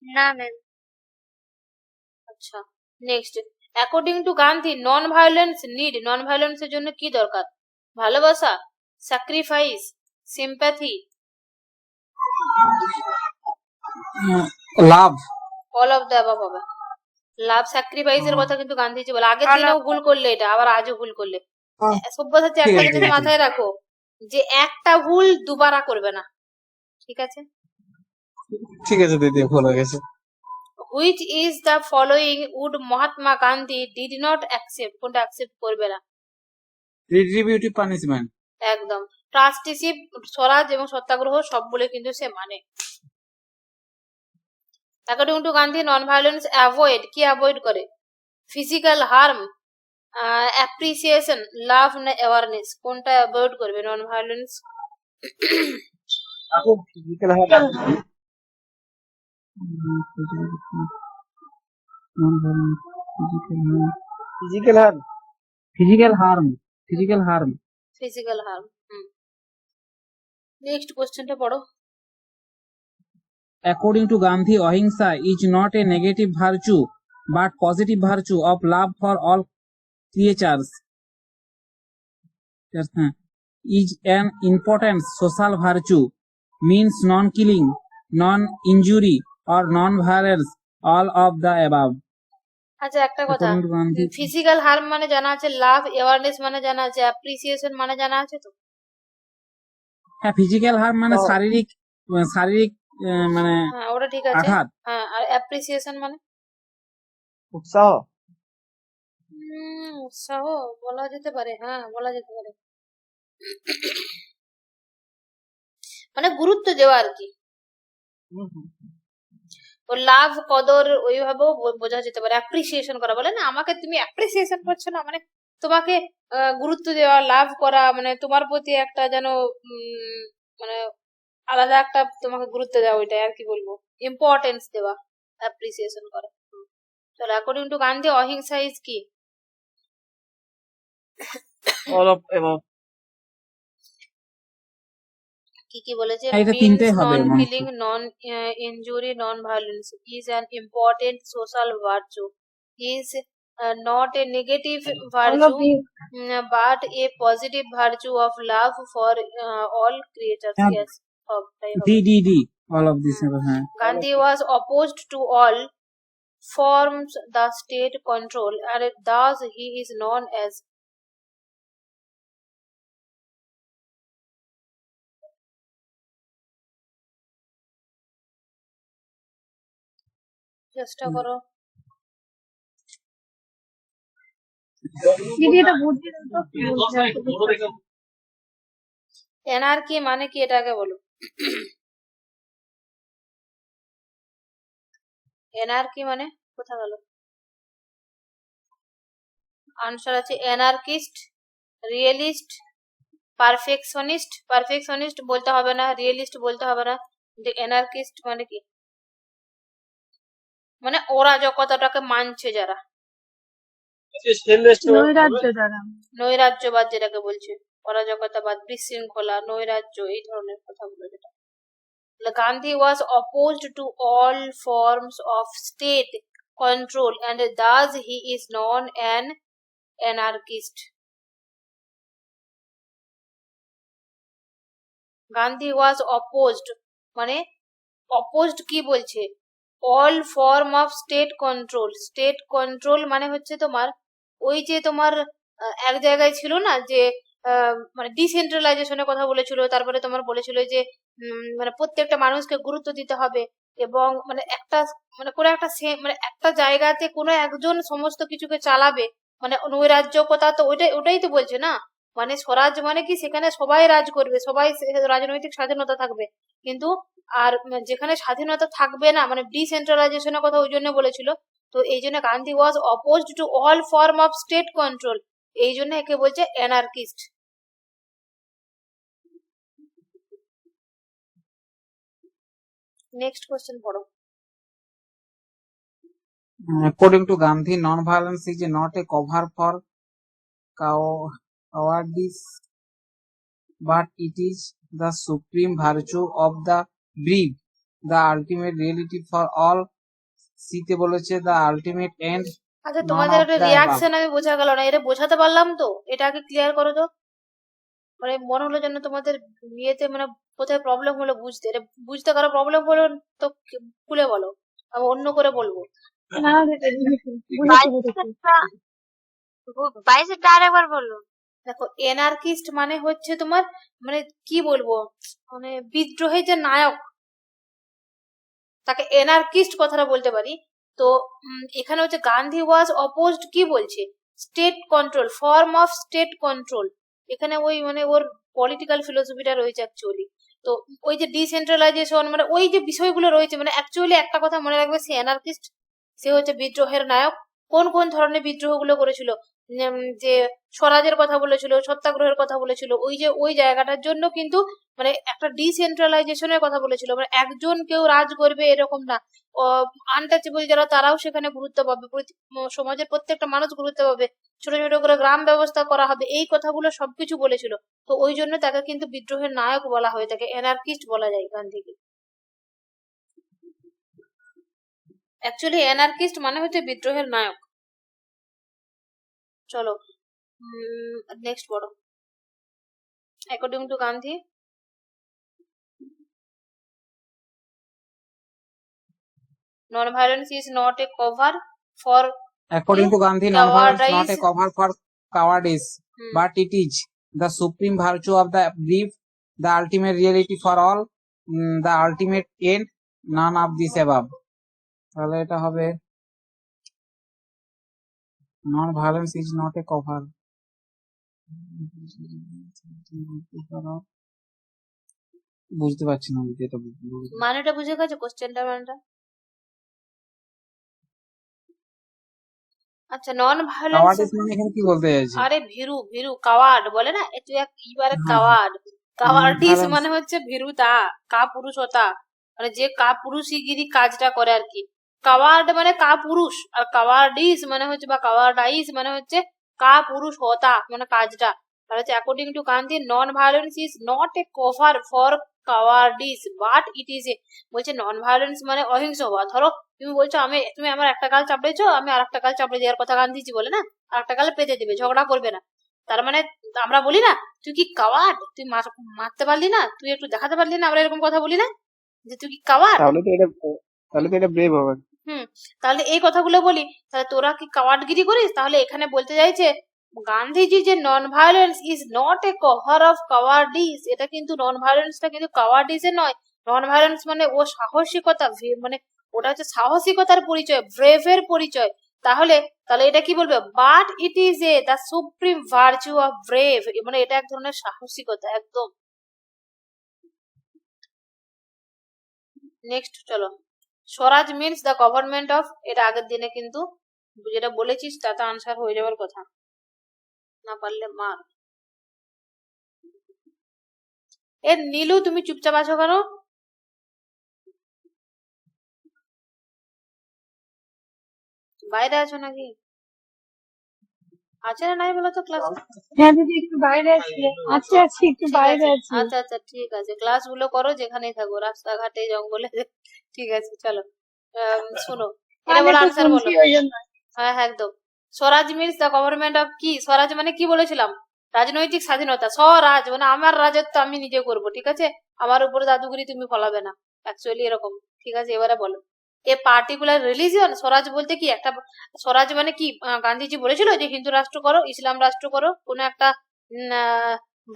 না ম্যাম। আচ্ছা, next, according to Gandhi non violence need, non ভায়োলেন্সের জন্য কি দরকার? ভালোবাসা, sacrifice, sympathy, love, all of the above হবে। লাভ স্যাক্রিফাইসের কথা কিন্তু গান্ধীজি বলে, আগের দিনেও ভুল করলে এটা, আবার আজও ভুল করলে। সভ্যসাচী একটা জিনিস মাথায় রাখো, যে একটা ভুল দুবারা করবে না। ঠিক আছে, ঠিক আছে দিদি, ভুল হয়ে গেছে। Which is the following would Mahatma Gandhi did not accept, কোনটা অ্যাকসেপ্ট করবে না? রিট্রিবিউটিভ পানিশমেন্ট। একদম, ট্রাস্টিশিপ, স্বরাজ এবং সত্যাগ্রহ সবগুলো কিন্তু সে মানে। According to Gandhi non violence avoid, কি অ্যাভয়েড করে? ফিজিক্যাল হার্ম, অ্যাপ্রিসিয়েশন, লাভ না অ্যাওয়ারনেস, কোনটা অ্যাভয়েড করবে non violence? Physical harm, physical harm, physical harm, physical harm. Next কোশ্চেনটা পড়ো। According to Gandhi, ahimsa is not a negative virtue but positive virtue of love for all creatures. Is an important social virtue, means non-killing, non-injury or non-violence, all of the above. আচ্ছা একটা কথা, According to Gandhi, physical harm মানে জানা আছে, লাভ awareness মানে জানা আছে, appreciation মানে জানা আছে তো? হ্যাঁ, ফিজিক্যাল হার্ম মানে শারীরিক মানে হ্যাঁ ওটা ঠিক আছে। আঘাত। হ্যাঁ, আর অ্যাপ্রিসিয়েশন মানে উৎসাহ, উৎসাহ বলা যেতে পারে, হ্যাঁ বলা যেতে পারে, মানে গুরুত্ব দেওয়া আর কি। ও লাভ কদর ওইভাবেও বোঝা যেতে পারে, অ্যাপ্রিসিয়েশন করা, বলে না আমাকে তুমি অ্যাপ্রিসিয়েশন করছো না, মানে তোমাকে গুরুত্ব দেওয়া, লাভ করা, মানে তোমার প্রতি একটা যেন মানে আলাদা একটা তোমাকে গুরুত্ব দেওয়া, ওইটাই আর কি বলবো, ইম্পর্টেন্স দেওয়া, অ্যাপ্রিসিয়েশন করা। চলো, অ্যাকর্ডিং টু গান্ধী অহিংসা ইজ কি? All of above. কি কি বলেছে? এটা মিনস তিনটেই হবে নন মনে killing, non injury, non violence is an important social virtue, is not a negative virtue but a positive virtue of love for all creatures. হ্যাঁ, Yes, সবটাই হবে। D D D all of this হ্যাঁ। Gandhi was opposed to all forms the state control and thus he is known as চেষ্টা করো। দিদি এটা বুঝিয়ে দাও তো কি বলছে আর কি। এনার্কি মানে কি এটাকে বলো? এনার্কি মানে কোথা গেল? আনসার আছে এনার্কিস্ট, রিয়েলিস্ট, পারফেকশনিস্ট। পারফেকশনিস্ট বলতে হবে না, রিয়েলিস্ট বলতে হবে না, এনার্কিস্ট মানে কি? মানে অরাজকতাটাকে মানছে যারা, নৈরাজ্য যারা। নৈরাজ্যবাদ যেটাকে বলছে, অরাজকতাবাদ, বিশৃঙ্খলা, নৈরাজ্য, এই ধরনের কথাগুলো যেটা। Gandhi was opposed to all forms of state control and thus he is known an anarchist. Gandhi was opposed মানে opposed কি বলছে? all form of state control. state control মানে হচ্ছে তোমার ওই যে তোমার এক জায়গায় ছিল না যে মানে ডিসেন্ট্রালাইজেশনের কথা বলেছিল, তারপরে তোমার বলেছিল যে মানে প্রত্যেকটা মানুষকে গুরুত্ব দিতে হবে এবং মানে একটা মানে কোনো একটা মানে একটা জায়গাতে কোনো একজন সমস্ত কিছুকে চালাবে, মানে নৈরাজ্যকতা, তো ওটাই তো বলছে না। মানে স্বরাজ মানে কি সেখানে সবাই রাজ করবে, সবাই রাজনৈতিক স্বাধীনতা থাকবে, কিন্তু আর যেখানে স্বাধীনতা থাকবে না মানে ডিসেন্ট্রালাইজেশনের কথা ওই জন্য বলেছিল। তো এই জন্য Gandhi was opposed to all form of state control, এই জন্য একে বলছে অ্যানার্কিস্ট। নেক্সট কোশ্চেন পড়ো। According to Gandhi, non-violence is not a cover for cowardice, but it is the supreme virtue of the brave, the ultimate reality for all. সিতে বলেছে the ultimate end. আচ্ছা, none তোমাদের of একটা the reaction above. আমি বোঝা গেল না, এটা বোঝাতে পারলাম তো? এটা আগে ক্লিয়ার করো তো, মানে মনে হলো যেন তোমাদের ইয়েতে মানে কোথায় প্রবলেম হলো বুঝতে, এটা বুঝতে কারো প্রবলেম হলো তো খুলে বলো, আমি অন্য করে বলবো। না বাইশেরটা আরেকবার বলুন। দেখো, এনার্কিস্ট মানে হচ্ছে তোমার মানে কি বলবো, মানে বিদ্রোহের যে নায়ক, তাকে এনার্কিস্ট কথাটা বলতে পারি। তো এখানে হচ্ছে গান্ধী ওয়াজ অপোজড কি বলছে? State control, form of state control. এখানে ওই মানে ওর পলিটিক্যাল ফিলোসফিটা রয়েছে অ্যাকচুয়ালি। তো ওই যে ডিসেন্ট্রালাইজেশন মানে ওই যে বিষয়গুলো রয়েছে, মানে অ্যাকচুয়ালি একটা কথা মনে রাখবে, সে এনার্কিস্ট, সে হচ্ছে বিদ্রোহের নায়ক। কোন কোন ধরনের বিদ্রোহ গুলো করেছিল? যে স্বরাজের কথা বলেছিল, সত্যাগ্রহের কথা বলেছিল, ওই যে ওই জায়গাটার জন্য কিন্তু মানে একটা ডিসেন্ট্রালাইজেশনের কথা বলেছিল, মানে একজন কেউ রাজ করবে এরকম না, আনটাচেবল যারা তারাও সেখানে গুরুত্ব পাবে, সমাজের প্রত্যেকটা মানুষ গুরুত্ব পাবে, ছোট ছোট করে গ্রাম ব্যবস্থা করা হবে, এই কথাগুলো সবকিছু বলেছিল। তো ওই জন্য তাকে কিন্তু বিদ্রোহের নায়ক বলা হয়, তাকে এনার্কিস্ট বলা যায় গান্ধীকে। অ্যাকচুয়ালি এনার্কিস্ট মানে হচ্ছে বিদ্রোহের নায়ক। চলো নেক্সট পড়ো। According to Gandhi non-violence is not a cover for According to Gandhi, non-violence is not a cowardice. cover for cowardice, but it is the supreme virtue of the brave, the ultimate reality for all, the ultimate end, none of this above. তাহলে এটা হবে non-violence is not a cover. বুঝতে পারছি না আমি এটা মানেটা বুঝে গেছো কোশ্চেনটার মানেটা? আচ্ছা, নন ভায়োলেন্স মানে এখানে কি বলতে চাইছি? আরে ভীরু, ভীরু কাওয়ার্ড বলে না, তুই একবারে কাওয়ার্ড, কাওয়ার্ডিস ভালো। মানে হচ্ছে ভীরুতা, কাপুরুষতা, মানে যে কাপুরুষিগিরি কাজটা করে আর কি। কাওয়ার্ড মানে কাপুরুষ, আর কাওয়ার্ডিস মানে হচ্ছে বা কাওয়ার্ডাইস মানে হচ্ছে কাপুরুষতা মানে কাজটা। তাহলে হচ্ছে according to Gandhi non violence is not a cover for cowardice but it is a, বলছে নন ভায়োলেন্স মানে অহিংস হওয়া। ধরো তুমি বলছো তুমি আমার একটা গাল চাপড়েছো, আমি আর একটা গাল চাপড়ে দেওয়ার কথা গান্ধীজি বলে না, আর একটা গালে পেতে দেবে, ঝগড়া করবে না। তার মানে আমরা বলি না তুই কি কাওয়ার্ড, তুই মারতে পারলি না, তুই একটু দেখাতে পারলি না, আমরা এরকম কথা বলি না যে তুই কি কাওয়ার্ড। তাহলে তো এটা ব্রেভ হবে। হুম, তাহলে এই কথাগুলো বলি, তাহলে তোরা কি কাওয়ার্ডগিরি করিস? তাহলে এখানে বলতে চাইছে গান্ধীজি যে non violence is not a cover of cowardice, এটা কিন্তু নন ভায়োলেন্সটা কিন্তু কাওয়ার্ডিস এর নয়। নন ভায়োলেন্স মানে ও সাহসিকতা, মানে ওটা হচ্ছে সাহসিকতার পরিচয়, ব্রেভের পরিচয়। তাহলে তাহলে এটা কি বলবে, but it is A the supreme virtue of brave, মানে এটা এক ধরনের সাহসিকতা একদম। নেক্সট চলো, স্বরাজ মিনস দ্য গভর্নমেন্ট অফ, এটা আগের দিনে কিন্তু যেটা বলেছিস তাতে আনসার হয়ে যাওয়ার কথা, না পারলে মার। এ নীলু তুমি চুপচাপ আছো কেন? বাইরে আছো নাকি? আছে না নাই বলো তো ক্লাসে? হ্যাঁ দিদি একটু বাইরে আছি, আছি একটু বাইরে আছি। আচ্ছা আচ্ছা ঠিক আছে, ক্লাস গুলো করো যেখানেই থাকো, রাস্তাঘাটে জঙ্গলে। ঠিক আছে চলো, শোনো এটা বলো, আনসার বলো। হ্যাঁ হ্যাঁ একদম। স্বরাজ মিনস দ্য গভর্নমেন্ট অফ কি, স্বরাজ মানে কি বলেছিলাম, রাজনৈতিক স্বাধীনতা। স্বরাজ মানে আমার রাজত্ব আমি নিজে করব, ঠিক আছে, আমার উপরে দাদুগিরি তুমি ফলাবে না, অ্যাকচুয়ালি এরকম। ঠিক আছে এবারে বলো, এ পার্টিকুলার রিলিজিয়ন, স্বরাজ বলতে কি একটা, স্বরাজ মানে কি গান্ধীজি বলেছিল যে হিন্দু রাষ্ট্র করো, ইসলাম রাষ্ট্র করো, কোন একটা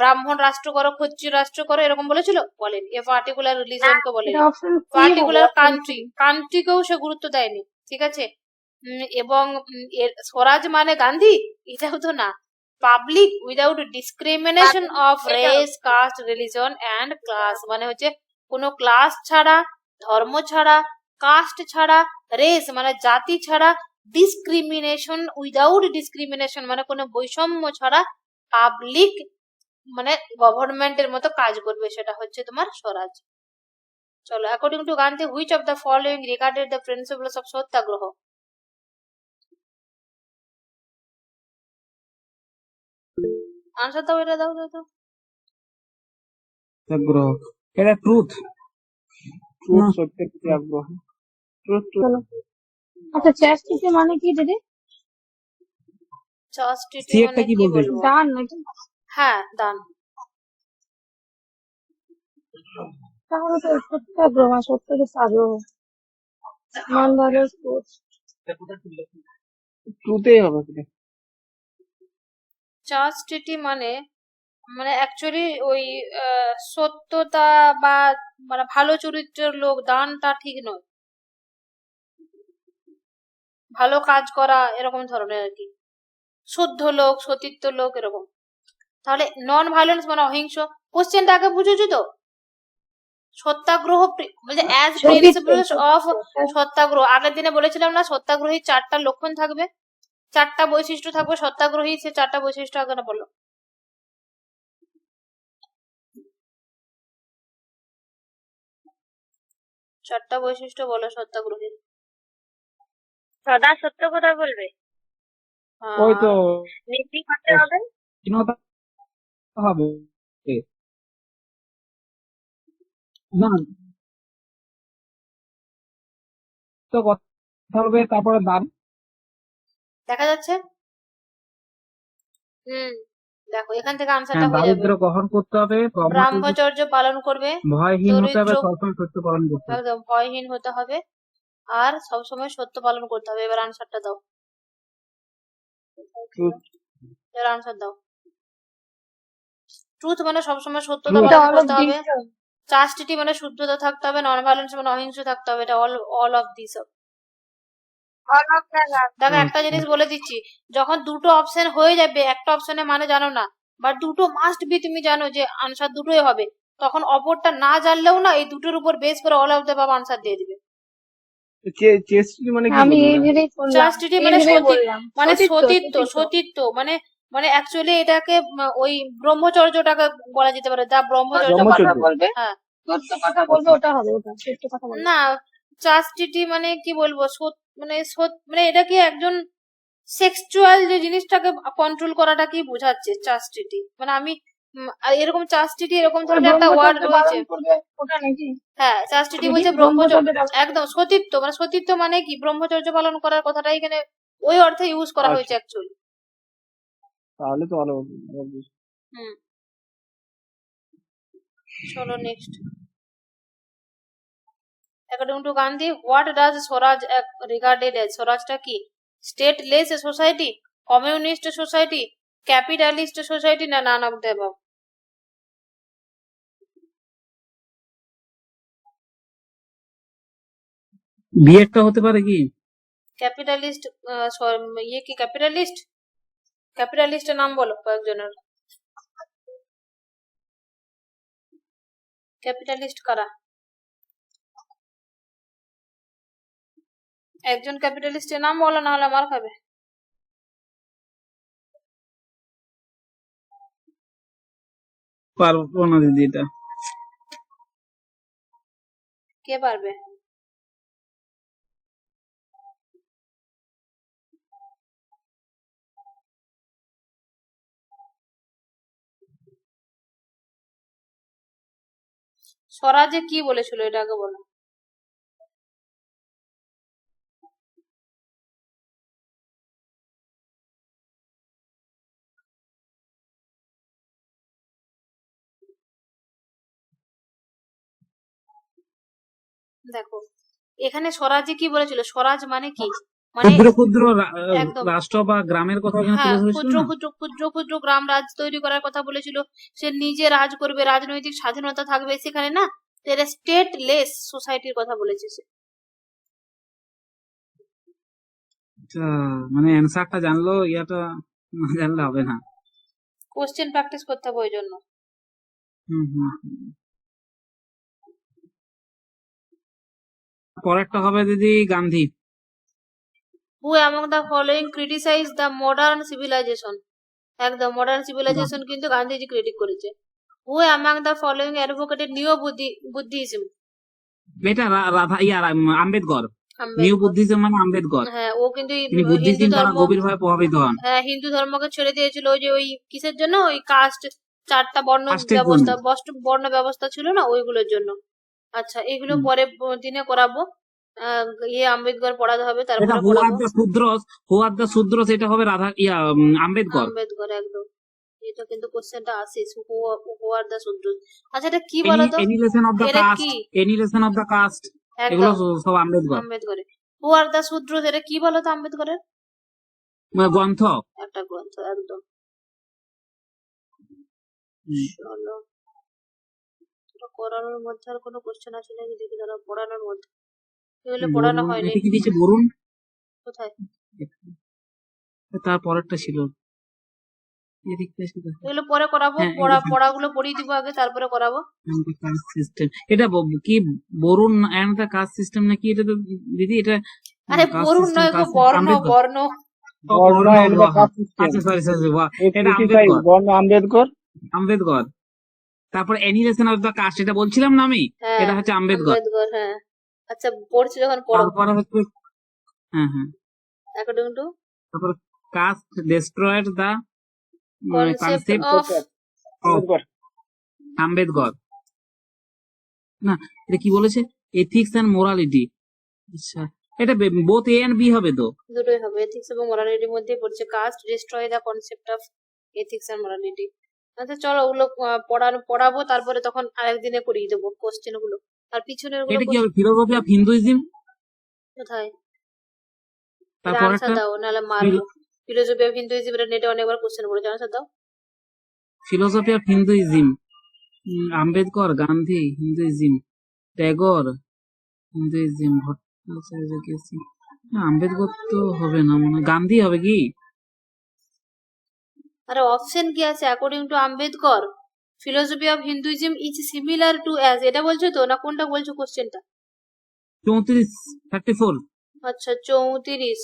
ব্রাহ্মণ রাষ্ট্র করো, ক্ষত্রিয় রাষ্ট্র করো, এরকম বলেছিল? বলেন। এ পার্টিকুলার রিলিজিয়নকে বলে, পার্টিকুলার কান্ট্রিকেও সে গুরুত্ব দেয়নি, ঠিক আছে। এবং এর স্বরাজ মানে গান্ধী, এটাও তো না। Public without discrimination of race, caste, religion and class, মানে হচ্ছে কোনো ক্লাস ছাড়া, ধর্ম ছাড়া, কাস্ট ছাড়া, রেস মানে জাতি ছাড়া, ডিসক্রিমিনেশন উইদাউট ডিসক্রিমিনেশন মানে কোনো বৈষম্য ছাড়া পাবলিক মানে গভর্নমেন্টের মতো কাজ করবে, সেটা হচ্ছে তোমার স্বরাজ। চলো, according to Gandhi which of the following regarded the principles of satyagraha? Answer দাও, এটা দাও দাও দাও। সত্যাগ্রহ, এটা ট্রুথ। সত্যের প্রতি আগ্রহ। আচ্ছা চ্যাস্টিটি মানে কি দিদি? চাস্টিটি সি মানে একটা কি কি বলতে বলবো? দান নাকি? হ্যাঁ দান। তাহলে তো সত্যাগ্রহ, সত্যকে আগ্রহ, নন ভায়োলেন্স ট্রুথেই হবে সেটা। চাস্টিটি মানে মানে অ্যাকচুয়ালি ওই সত্যতা বা মানে ভালো চরিত্রের লোক, দানটা ঠিক নয়, ভালো কাজ করা এরকম ধরনের আর কি, শুদ্ধ লোক, সতীত্ব লোক এরকম। তাহলে নন ভায়োলেন্স মানে অহিংস। কোশ্চেনটা আগে বুঝেছো তো? সত্যাগ্রহ বলছে অ্যাজ প্রিন্সিপলস অফ সত্যাগ্রহ, আগের দিনে বলেছিলাম না সত্যাগ্রহী 4টা লক্ষণ থাকবে, 4টা বৈশিষ্ট্য থাকবে সত্যাগ্রহী, সে 4টা বৈশিষ্ট্য আগে না বললো। 4টা বৈশিষ্ট্য বলো সত্যাগ্রহী। সদা সত্য কথা বলবে, ওই তো নীতি করতে হবে, স্বাধীনতা হবে না, তো কথা বলবে, তারপরে দান। দেখা যাচ্ছে? দেখো এখান থেকে আনসারটা হ্যাঁ, হয়ে যাবে। দারিদ্র গ্রহণ করতে হবে, ব্রহ্মচর্য পালন করবে, ভয়হীন হতে হবে, দরিদ্র সবসময় সত্য পালন করতে হবে। একদম ভয়হীন হতে হবে, আর সবসময় সত্য পালন করতে হবে। এবার আনসারটা দাও, এবার আনসার দাও। ট্রুথ মানে সবসময় সত্যতা পালন করতে হবে, চাস্টিটি মানে শুদ্ধতা থাকতে হবে, নন ভায়োলেন্স মানে অহিংস থাকতে হবে, এটা all of this. all of the above. দেখো একটা জিনিস বলে দিচ্ছি, যখন দুটো অপশন হয়ে যাবে, একটা অপশনে মানে জানো না, বা দুটো মাস্ট বি তুমি জানো যে আনসার দুটোই হবে, তখন অপরটা না জানলেও না এই দুটোর উপর বেস করে all of the above answer দিয়ে দিবে। চেস্টি মানে কি আমি বলবো? এই ভেবেই করলাম, চাস্টিটি মানে সতীত্ব, মানে মানে অ্যাকচুয়ালি এটাকে ওই ব্রহ্মচর্যটাকে বলা যেতে পারে, দা ব্রহ্মচর্য ব্রহ্মচর্য। কথা বলবে। হ্যাঁ, সত্য কথা বলবে, ওটা হবে, ওটা সত্য কথা বলবে। না চাস্টিটি মানে কি বলবো, মানে এটা কি একজন সেক্সুয়াল যে জিনিসটাকে কন্ট্রোল করাটা কি বোঝাচ্ছে চাস্টিটি, মানে আমি আর এরকম চাস্টিটি এরকম ধরনের একটা ওয়ার্ড ব্রহ্মচর্য রয়েছে। পালন করবে, ওটা নাকি? হ্যাঁ চাস্টিটি দিদি, বলছে ব্রহ্মচর্য, ব্রহ্মচর্যটা একদম সতীত্ব মানে কি ব্রহ্মচর্য পালন করার কথাটা এখানে ওই অর্থে ইউজ করা হয়েছে আচ্ছা, অ্যাকচুয়ালি। তাহলে তো ভালো। হুম, চলো next. According to Gandhi, what does Swaraj regarded as? স্বরাজটা কি? Stateless society, communist society, capitalist society, না নান অফ দ্য অ্যাবভ? বিয়েরটা হতে পারে কি? ক্যাপিটালিস্ট, ইয়ে কি ক্যাপিটালিস্ট? ক্যাপিটালিস্টের নাম বলো কয়েকজনের। ক্যাপিটালিস্ট কারা? একজন ক্যাপিটালিস্টের নাম বলো, না হলে মার খাবে। পারবো না দিদি এটা। কে পারবে? স্বরাজে কি বলেছিল এটা আগে বলো। দেখো এখানে স্বরাজে কি বলেছিল, স্বরাজ মানে কি, মানে ক্ষুদ্র ক্ষুদ্র একদম রাষ্ট্র বা গ্রামের কথা এখানে হ্যাঁ, তুলে ধরেছিল ক্ষুদ্র না? ক্ষুদ্র ক্ষুদ্র ক্ষুদ্র গ্রাম রাজ তৈরি করার কথা বলেছিল। সে নিজে রাজ করবে, রাজনৈতিক স্বাধীনতা থাকবে সেখানে, না এরা স্টেটলেস সোসাইটির কথা বলেছে সে। আচ্ছা, মানে অ্যান্সারটা জানলো, ইয়াটা না জানলে হবে না। কোশ্চেন প্র্যাকটিস করতে হবে ওই জন্য। হুম হুম হুম। পরেরটা হবে দিদি Gandhi. Who among the following criticise the modern civilisation? একদম মডার্ন সিভিলাইজেশন কিন্তু গান্ধীজি ক্রিটিক করেছে। Who among the following advocated new Buddhism? এটা রাধা আম্বেদকর। নিউ আম্বেদকর। বুদ্ধিজম মানে আম্বেদকর। হ্যাঁ, ও কিন্তু তিনি হিন্দু বুদ্ধিজম দ্বারা ধর্ম, গভীরভাবে প্রভাবিত হন। হ্যাঁ হিন্দু ধর্মকে ছেড়ে দিয়েছিল ওই যে ওই কিসের জন্য, ওই কাস্ট চারটা বর্ণ কাস্টের জন্য। ব্যবস্থা, বর্ণ ব্যবস্থা ছিল না ওইগুলোর জন্য। আচ্ছা এগুলো পরে দিনে করাবো। ইয়ে আম্বেদকর পড়াতে হবে, এটা তারপরে হু আর পড়াবো দ্য শূদ্রস, হু আর দ্য শূদ্রস এটা হবে রাধা আম্বেদকর। আম্বেদকর। একদম, এটা কিন্তু কোশ্চেনটা আসিস, হু আর দ্য শূদ্র। আচ্ছা এটা কি বলতো, এনিলেশন অফ দ্য এটা কাস্ট, কি? এনিলেশন অফ দ্য কাস্ট, এগুলো একদম সব আম্বেদকর। আম্বেদকরের। হু আর দ্য শূদ্র এটা কি বলতো আম্বেদকরের গ্রন্থ। একটা গ্রন্থ। একদম। চলো এটা পড়ানোর মধ্যে আর কোনো কোশ্চেন আছে নাকি দেখি, দাঁড়া পড়ানোর মধ্যে এগুলো পড়ানো হয়নি। এটা কি দিয়েছে বরুণ? কোথায়? তারপরেরটা ছিল এদিকটা ছিল। এগুলো পরে করাবো, হ্যাঁ, পড়াগুলো পড়িয়ে দিব আগে, তারপরে করাবো। কাস্ট সিস্টেম এটা কি বরুণ এন্ড দ্য কাস্ট সিস্টেম নাকি এটা তো দিদি? এটা আরে কাস্ট বরুণ সিস্টেম, নয় গো, কাস্ট বর্ণ বর্ণ। আচ্ছা সরি সরি, এটা আম্বেদকর। আম্বেদকর। আম্বেদকর। তারপর অ্যানিলেশন অফ দ্য কাস্ট এটা বলছিলাম না আমি, হ্যাঁ এটা হচ্ছে আম্বেদকর। আম্বেদকর। হ্যাঁ আচ্ছা পড়ছি যখন পড়ো। তারপরে হচ্ছে হ্যাঁ হ্যাঁ, অ্যাকর্ডিং টু তারপর caste destroyed the concept concept of of Ambedkar. না এটা কি বলেছে, এথিক্স এন্ড মোরালিটি। আচ্ছা এটা বোথ এ এন্ড বি হবে তো? দুটোই হবে, এথিক্স এবং মোরালিটির মধ্যে পড়ছে। Caste destroy the concept of ethics and morality. আচ্ছা চলো ওগুলো পড়াবো, তারপরে তখন আরেকদিনে করিয়ে দেবো কোশ্চেন গুলো। আর পিছনের গুলো এটা কি হবে, ফিলোসফি অফ হিন্দুইজম? কোথায়? তারপর আনসার একটা দাও নাহলে মারবো। ফিলোসফি অফ হিন্দুইজম এটা নেটে অনেকবার কোশ্চেন করেছে, আনসার দাও। Philosophy of Hinduism, Ambedkar, Gandhi Hinduism, Tagore Hinduism, Bhattacharya K C. না, আম্বেদকর তো হবে না, মনে হয় গান্ধী হবে কি? আরে অপশন কি আছে? According to Ambedkar philosophy of Hinduism is similar to as, এটা বলছো তো না কোনটা বলছো কোশ্চেনটা? 34 34। আচ্ছা 34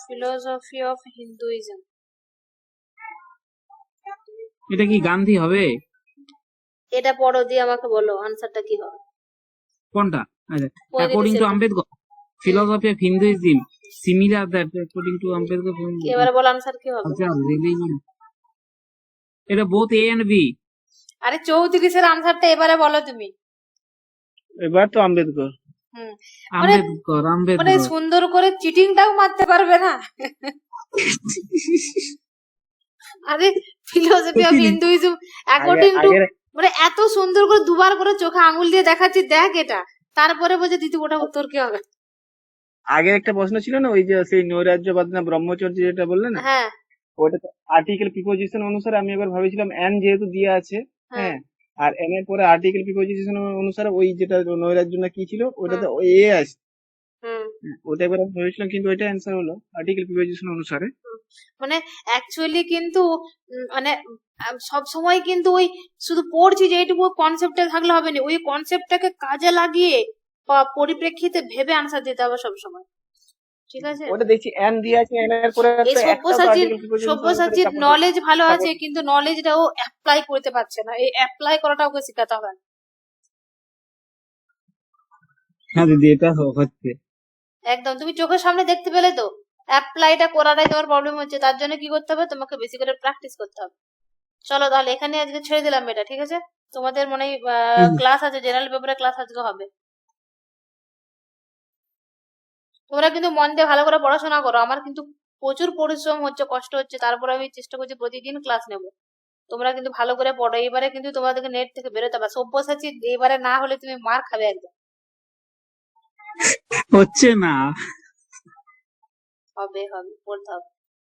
ফিলোসফি অফ হিন্দুইজম। এটা কি গান্ধী হবে? এটা পড়ো দিয়ে আমাকে বলো আনসারটা কি হবে। কোনটা? আচ্ছা, ওই according to recent Ambedkar philosophy of Hinduism similar that according to Ambedkar এবারে বলো আনসার কি হবে। culture religion এটা both A and B আরে 34-এর আনসারটা এবারে বলো তুমি। এবার তো আম্বেদকর। হুম মানে আম্বেদকর মানে আম্বেদকর সুন্দর করে চিটিংটাও মারতে পারবে না। আরে philosophy of Hinduism according to আগের মানে এত সুন্দর করে দুবার করে চোখে আঙুল দিয়ে দেখাচ্ছি দেখ এটা, তারপরে বলছে দিদি ওটা উত্তর কি হবে। আগের একটা প্রশ্ন ছিল না, ওই যে সেই নৈরাজ্যবাদ না ব্রহ্মচর্য যেটা বললে না, হ্যাঁ ওটা আর্টিকেল প্রিপোজিশন অনুসারে আমি এবার ভাবেছিলাম এন যেহেতু দিয়ে আছে, হ্যাঁ হ্যাঁ, আর এন এর পরে আর্টিকেল প্রিপোজিশন অনুসারে ওই যেটা নৈরাজ্য না কি ছিল ওটাতে এ আছে, হুম ওটা এবার আমি ভেবেছিলাম, কিন্তু ওইটা অ্যান্সার হলো আর্টিকেল প্রিপোজিশন অনুসারে। মানে অ্যাকচুয়ালি কিন্তু মানে সব সময় কিন্তু ওই শুধু পড়ছি যে এইটুকু কনসেপ্টে থাকলে হবে না, ওই কনসেপ্টটাকে কাজে লাগিয়ে বা পরিপ্রেক্ষিতে ভেবে আনসার দিতে হবে সব সময়, ঠিক আছে। ওটা দেখছি এন দিয়ে আছে, এন এর পরে এই সব্যসাচীর নলেজ ভালো আছে support- কিন্তু নলেজটা ও অ্যাপ্লাই করতে পারছে না, এই অ্যাপ্লাই করাটা ওকে শেখাতে হবে। হ্যাঁ দিদি এটা হচ্ছে একদম তুমি চোখের সামনে দেখতে পেলে তো, অ্যাপ্লাইটা করাটাই তোমার প্রবলেম হচ্ছে, তার জন্য কি করতে হবে তোমাকে বেশি করে প্র্যাকটিস করতে হবে। চলো তাহলে এখানে আজকে ছেড়ে দিলাম এটা, ঠিক আছে। তোমাদের মনে ক্লাস আছে, জেনারেল পেপারে ক্লাস আজকে হবে। তোমরা কিন্তু মন দিয়ে ভালো করে পড়াশোনা করো, আমার কিন্তু প্রচুর পরিশ্রম হচ্ছে, কষ্ট হচ্ছে, তারপরে আমি চেষ্টা করছি প্রতিদিন ক্লাস নেব। তোমরা কিন্তু ভালো করে পড়ো, এবারে কিন্তু তোমাদেরকে নেট থেকে বেরোতে হবে। সব্যসাচী এবারে না হলে তুমি মার খাবে একদম। হচ্ছে না হবে হবে পড়তে হবে।